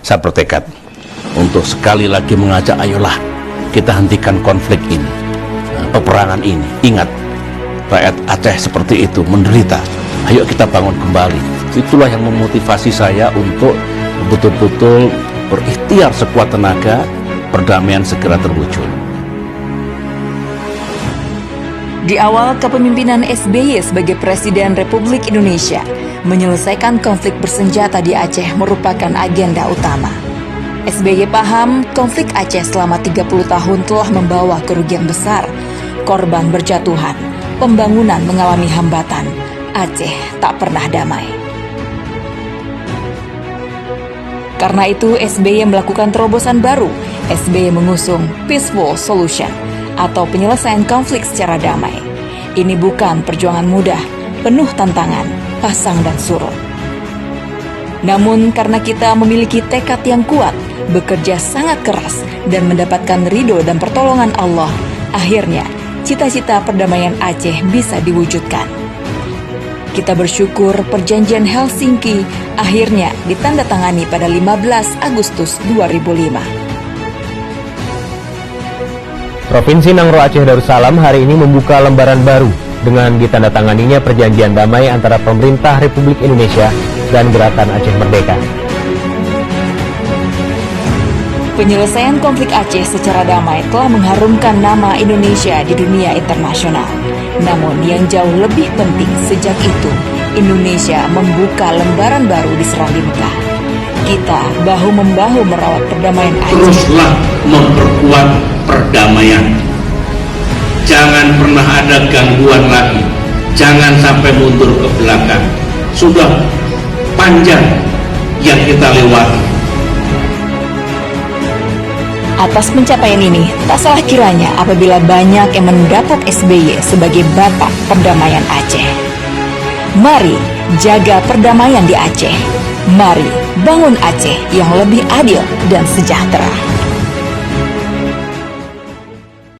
Saya bertekad untuk sekali lagi mengajak, ayolah kita hentikan konflik ini, peperangan ini. Ingat, rakyat Aceh seperti itu menderita. Ayo kita bangun kembali. Itulah yang memotivasi saya untuk betul-betul berikhtiar sekuat tenaga, perdamaian segera terwujud. Di awal kepemimpinan SBY sebagai Presiden Republik Indonesia, menyelesaikan konflik bersenjata di Aceh merupakan agenda utama. SBY paham konflik Aceh selama 30 tahun telah membawa kerugian besar, korban berjatuhan, pembangunan mengalami hambatan. Aceh tak pernah damai. Karena itu SBY melakukan terobosan baru. SBY mengusung Peaceful Solution atau penyelesaian konflik secara damai. Ini bukan perjuangan mudah, penuh tantangan, pasang dan surut. Namun karena kita memiliki tekad yang kuat, bekerja sangat keras, dan mendapatkan ridho dan pertolongan Allah, akhirnya cita-cita perdamaian Aceh bisa diwujudkan. Kita bersyukur perjanjian Helsinki akhirnya ditandatangani pada 15 Agustus 2005. Provinsi Nangro Aceh Darussalam hari ini membuka lembaran baru dengan ditandatanganinya perjanjian damai antara pemerintah Republik Indonesia dan Gerakan Aceh Merdeka. Penyelesaian konflik Aceh secara damai telah mengharumkan nama Indonesia di dunia internasional. Namun yang jauh lebih penting sejak itu, Indonesia membuka lembaran baru di Serambi Mekah. Kita bahu-membahu merawat perdamaian Aceh. Teruslah memperkuat perdamaian. Jangan pernah ada gangguan lagi. Jangan sampai mundur ke belakang. Sudah panjang yang kita lewati. Atas pencapaian ini, tak salah kiranya apabila banyak yang mendapuk SBY sebagai bapak perdamaian Aceh. Mari jaga perdamaian di Aceh. Mari bangun Aceh yang lebih adil dan sejahtera.